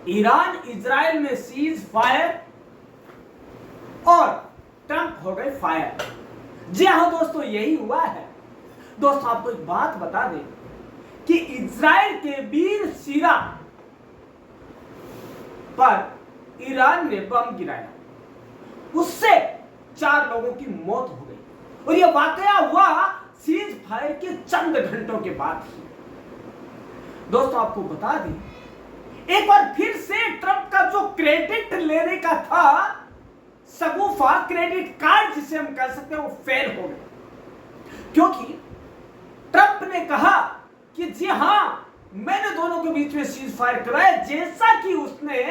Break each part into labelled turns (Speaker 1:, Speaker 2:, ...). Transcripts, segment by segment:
Speaker 1: Iran Israel में cease fire और Trump हो गए फायर। जी हाँ दोस्तों, यही हुआ है। दोस्तों आपको एक बात बता दें कि इजराइल के बीर सीरा पर ईरान ने बम गिराया, उससे 4 लोगों की मौत हो गई और यह वाकया हुआ सीज फायर के चंद घंटों के बाद ही। दोस्तों आपको बता दें, एक बार फिर से ट्रंप का जो क्रेडिट लेने का था सगुफा, क्रेडिट कार्ड जिसे हम कह सकते हैं, वो फेल हो गया, क्योंकि ट्रंप ने कहा कि जी हां, मैंने दोनों के बीच में सीज फायर कराया, जैसा कि उसने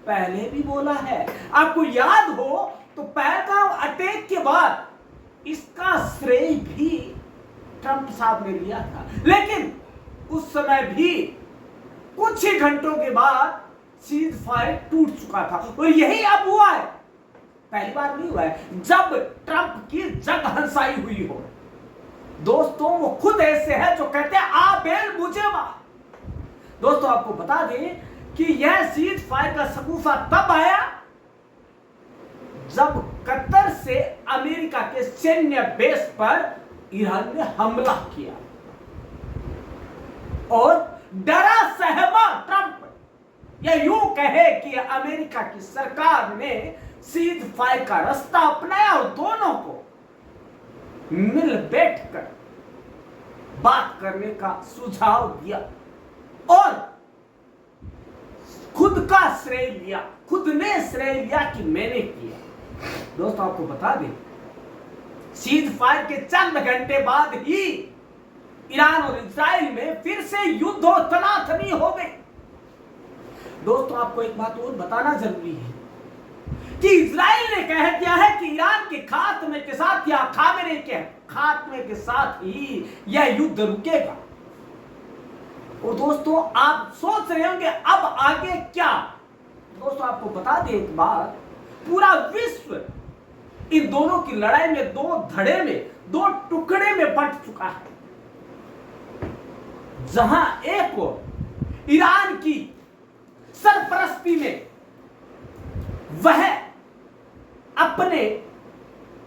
Speaker 1: पहले भी बोला है। आपको याद हो तो पहलगाम अटैक के बाद इसका श्रेय भी ट्रंप साहब ने लिया था, लेकिन उस समय भी कुछ ही घंटों के बाद सीज फायर टूट चुका था और यही अब हुआ है। पहली बार नहीं हुआ है जब ट्रंप की जग हंसाई हुई हो। दोस्तों वो खुद ऐसे है जो कहते हैं आ बेल मुझे मार। दोस्तों आपको बता दें कि यह सीज फायर का सगुफा तब आया जब कतर से अमेरिका के सैन्य बेस पर ईरान ने हमला किया और डरा सहमा ट्रंप, या यूं कहे कि अमेरिका की सरकार ने सीज फायर का रास्ता अपनाया और दोनों को मिल बैठकर बात करने का सुझाव दिया और खुद का श्रेय लिया, खुद ने श्रेय लिया कि मैंने किया। दोस्तों आपको बता दें, सीज फायर के चंद घंटे बाद ही ईरान और इजराइल में फिर से युद्ध और तनातनी हो गई। दोस्तों आपको एक बात और बताना जरूरी है कि इजराइल ने कह दिया है कि ईरान के खात्मे के साथ या खामेने के खात्मे के साथ ही यह युद्ध रुकेगा। और दोस्तों आप सोच रहे होंगे अब आगे क्या। दोस्तों आपको बता दें एक बात, पूरा विश्व इन दोनों की लड़ाई में 2 धड़े में, 2 टुकड़े में बंट चुका है। जहां एक ओर ईरान की सरपरस्ती में वह अपने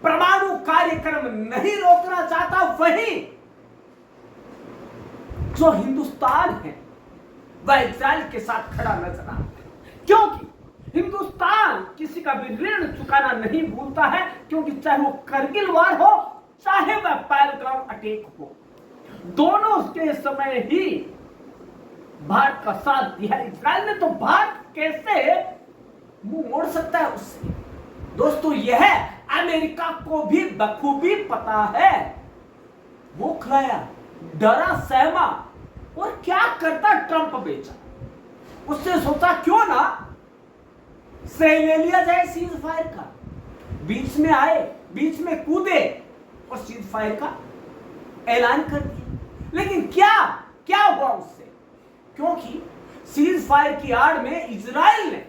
Speaker 1: परमाणु कार्यक्रम नहीं रोकना चाहता, वहीं जो हिंदुस्तान है वह इजराइल के साथ खड़ा नजर आता है, क्योंकि हिंदुस्तान किसी का भी ऋण चुकाना नहीं भूलता है, क्योंकि चाहे वो करगिल वार हो चाहे वह पहलगाम अटैक हो, दोनों के समय ही भारत का साथ दिया इजराइल ने, तो भारत कैसे मुंह मोड़ सकता है उससे। दोस्तों यह अमेरिका को भी बखूबी पता है। वो खलाया, डरा सहमा और क्या करता ट्रंप बेचा। उसने सोचा क्यों ना श्रेय ले लिया जाए सीज फायर का, बीच में आए, बीच में कूदे और सीज फायर का ऐलान कर दिया। लेकिन क्या हुआ उससे, क्योंकि सीज फायर की आड़ में इजराइल ने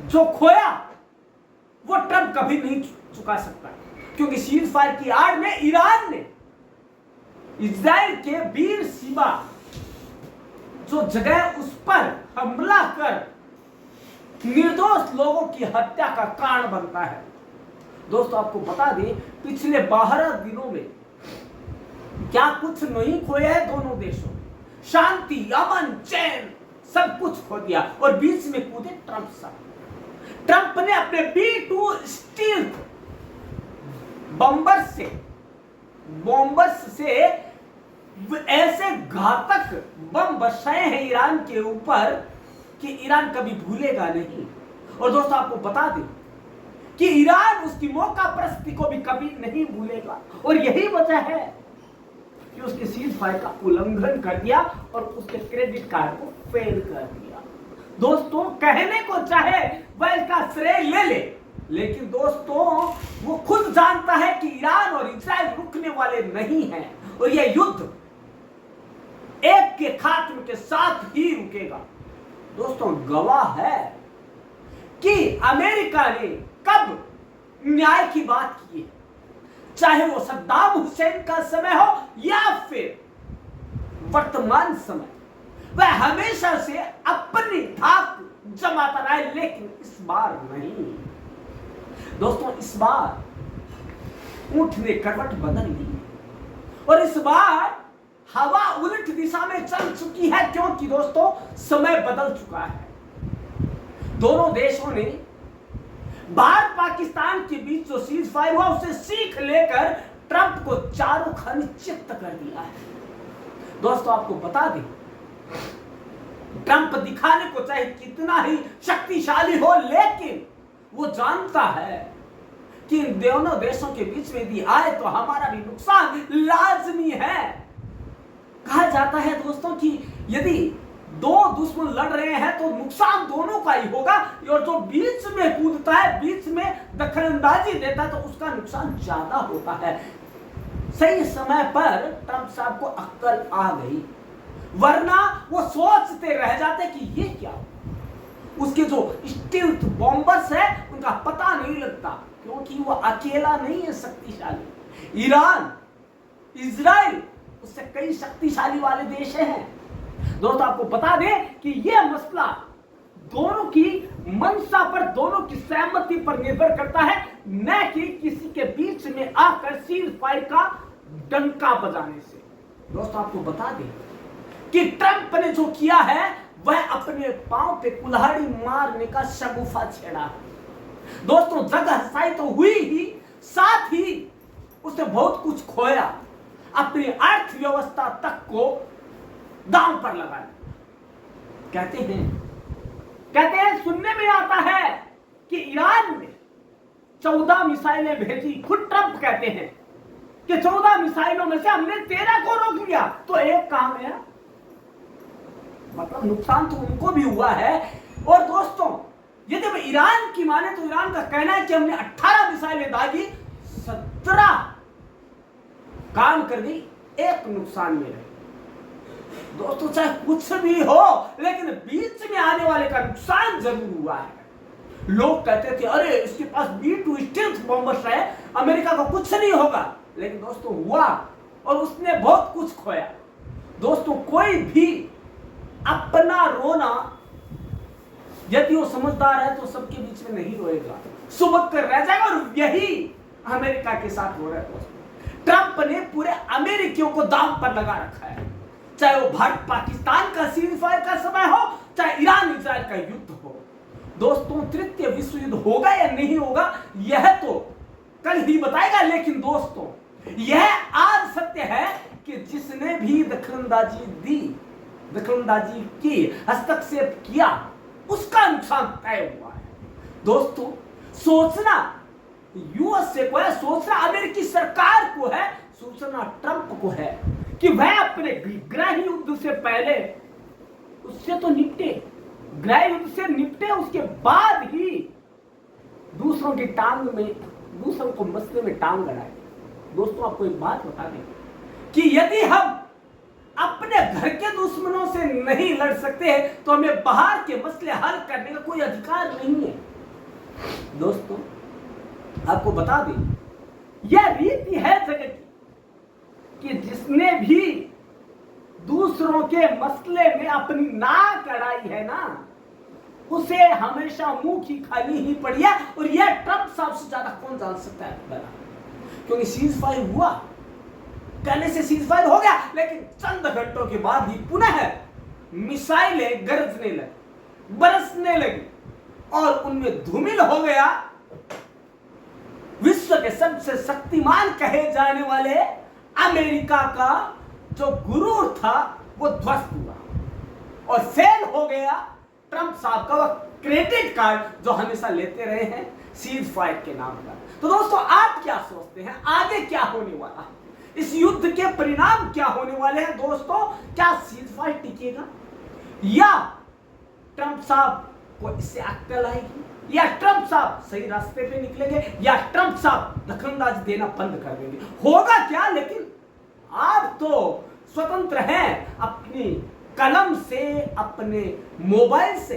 Speaker 1: जो खोया वो ट्रंप कभी नहीं चुका सकता, क्योंकि सीज फायर की आड़ में ईरान ने इजराइल के बीर सीमा जो जगह उस पर हमला कर निर्दोष लोगों की हत्या का कारण बनता है। दोस्तों आपको बता दें, पिछले 12 दिनों में क्या कुछ नहीं खोया है दोनों देशों, शांति, अमन, चैन सब कुछ खो दिया और बीच में कूदे ट्रंप साहब। ट्रंप ने अपने B-2 स्टील्थ बॉम्बर्स से ऐसे घातक बम बरसाए हैं ईरान के ऊपर कि ईरान कभी भूलेगा नहीं। और दोस्तों आपको बता दें कि ईरान उसकी मौका परस्ती को भी कभी नहीं भूलेगा, और यही वजह है कि उसके सीज फायर का उल्लंघन कर दिया और उसके क्रेडिट कार्ड को फेल कर दिया। दोस्तों कहने को चाहे वह इसका श्रेय ले ले, लेकिन दोस्तों वो खुद जानता है कि ईरान और इजराइल रुकने वाले नहीं हैं और यह युद्ध एक के खात्मे के साथ ही रुकेगा। दोस्तों गवाह है कि अमेरिका ने कब न्याय की बात की है, चाहे वो सद्दाम हुसैन का समय हो या फिर वर्तमान समय। वह हमेशा से अपनी धाक जमाता रहा है, लेकिन इस बार नहीं। दोस्तों, इस बार ऊंट ने करवट बदल ली और इस बार हवा उलट दिशा में चल चुकी है, क्योंकि दोस्तों समय बदल चुका है। दोनों देशों ने भारत पाकिस्तान के बीच जो सीज फायर हुआ उसे सीख लेकर ट्रंप को चारों खाने चित्त कर दिया है। दोस्तों, आपको बता दें, ट्रंप दिखाने को चाहे कितना ही शक्तिशाली हो, लेकिन वो जानता है कि इन दोनों देशों के बीच में यदि आए तो हमारा भी नुकसान लाजमी है। कहा जाता है दोस्तों कि यदि दो दुश्मन लड़ रहे हैं तो नुकसान दोनों का ही होगा, और जो बीच में कूदता है, बीच में दखलंदाजी देता है, तो उसका नुकसान ज्यादा होता है। सही समय पर ट्रंप साहब को अक्ल आ गई, वरना वो सोचते रह जाते कि ये क्या। उसके जो स्टील्थ बॉम्बर्स है उनका पता नहीं लगता, क्योंकि वो अकेला नहीं है शक्तिशाली। ईरान, इजराइल उससे कई शक्तिशाली वाले देश हैं। दोस्तों, आपको बता दें कि यह मसला दोनों की मंशा पर, दोनों की सहमति पर निर्भर करता है, न कि किसी के बीच में आकर सीज फायर का डंका बजाने से। दोस्तों, आपको बता दें कि ट्रंप ने जो किया है वह अपने पांव पे कुल्हाड़ी मारने का शगुफा छेड़ा। दोस्तों, जगहसाई तो हुई ही, साथ ही उसने बहुत कुछ खोया, अपनी अर्थव्यवस्था तक को दांव पर लगाया। कहते हैं सुनने में आता है कि ईरान ने 14 मिसाइलें भेजी। खुद ट्रंप कहते हैं कि 14 मिसाइलों में से हमने 13 को रोक लिया, तो एक काम है। मतलब नुकसान तो उनको भी हुआ है। और दोस्तों, यदि मैं ईरान की माने तो ईरान का कहना है कि हमने 18 मिसाइलें दागी, 17 काम कर दी, एक नुकसान में रही। दोस्तों, चाहे कुछ भी हो, लेकिन बीच में आने वाले का नुकसान जरूर हुआ है। लोग कहते थे अरे इसके पास B2 स्टील्थ बॉम्बर्स है, अमेरिका को कुछ नहीं होगा, लेकिन दोस्तों हुआ, और उसने बहुत कुछ खोया। दोस्तों, कोई भी अपना रोना, यदि वो समझदार है तो सबके बीच में नहीं रोएगा, सुबह कर रह जाएगा। और यही अमेरिका के साथ हो रहा है। दोस्तों, ट्रंप ने पूरे अमेरिकियों को दांव पर लगा रखा है, चाहे वो भारत पाकिस्तान का सीज फायर का समय हो, चाहे ईरान इजराइल का युद्ध हो। दोस्तों, तृतीय विश्व युद्ध होगा या नहीं होगा यह तो कल ही बताएगा, लेकिन दोस्तों यह आज सत्य है कि जिसने भी दखलंदाजी दी, दखलंदाजी की, हस्तक्षेप किया, उसका नुकसान तय हुआ है। दोस्तों, सोचना यूएसए को है, सोचना अमेरिकी सरकार को है, सोचना ट्रंप को है कि वह अपने गृह युद्ध से पहले उससे तो निपटे, गृह युद्ध से निपटे, उसके बाद ही दूसरों की टांग में, दूसरों को मसले में टांग लड़ाए। दोस्तों, आपको एक बात बता दें कि यदि हम अपने घर के दुश्मनों से नहीं लड़ सकते तो हमें बाहर के मसले हल करने का कोई अधिकार नहीं है। दोस्तों, आपको बता दें, यह रीति है जगत की कि जिसने भी दूसरों के मसले में अपनी नाक अड़ाई है ना, उसे हमेशा मुंह की खानी ही पड़ी है। और यह ट्रंप साहब से ज्यादा कौन जान सकता है, क्योंकि सीज फायर हुआ, कहने से सीज फायर हो गया, लेकिन चंद घंटों के बाद ही पुनः मिसाइलें गरजने लगी, बरसने लगी, और उनमें धूमिल हो गया विश्व के सबसे शक्तिमान कहे जाने वाले अमेरिका का जो गुरूर था, वो ध्वस्त हुआ, और फेल हो गया ट्रंप साहब का वह क्रेडिट कार्ड जो हमेशा लेते रहे हैं सीज फायर के नाम पर। तो दोस्तों, आप क्या सोचते हैं आगे क्या होने वाला है, इस युद्ध के परिणाम क्या होने वाले हैं? दोस्तों, क्या सीज फायर टिकेगा, या ट्रंप साहब को इससे अक्ल आएगी, या ट्रंप साहब सही रास्ते पे निकलेंगे, या ट्रंप साहब दखलंदाजी देना बंद कर देंगे? होगा क्या? लेकिन आप तो स्वतंत्र हैं अपनी कलम से, अपने मोबाइल से।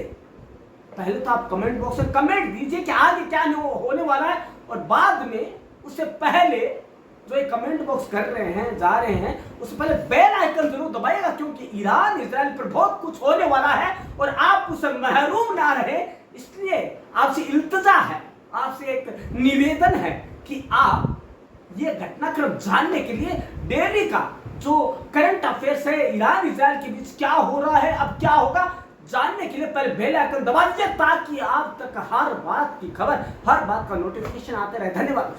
Speaker 1: पहले तो आप कमेंट बॉक्स में कमेंट दीजिए कि आगे क्या होने वाला है, और बाद में उससे पहले जो ये कमेंट बॉक्स कर रहे हैं, जा रहे हैं, उससे पहले बेल आइकन जरूर दबाइएगा, क्योंकि ईरान इजराइल पर बहुत कुछ होने वाला है और आप उससे महरूम ना रहे। इसलिए आपसे इल्तिजा है, आपसे एक निवेदन है कि आप ये घटनाक्रम जानने के लिए डेली का जो करंट अफेयर्स है, ईरान इजराइल के बीच क्या हो रहा है, अब क्या होगा, जानने के लिए पहले बेल आइकन दबा दीजिए, ताकि आप तक हर बात की खबर, हर बात का नोटिफिकेशन आते रहे। धन्यवाद।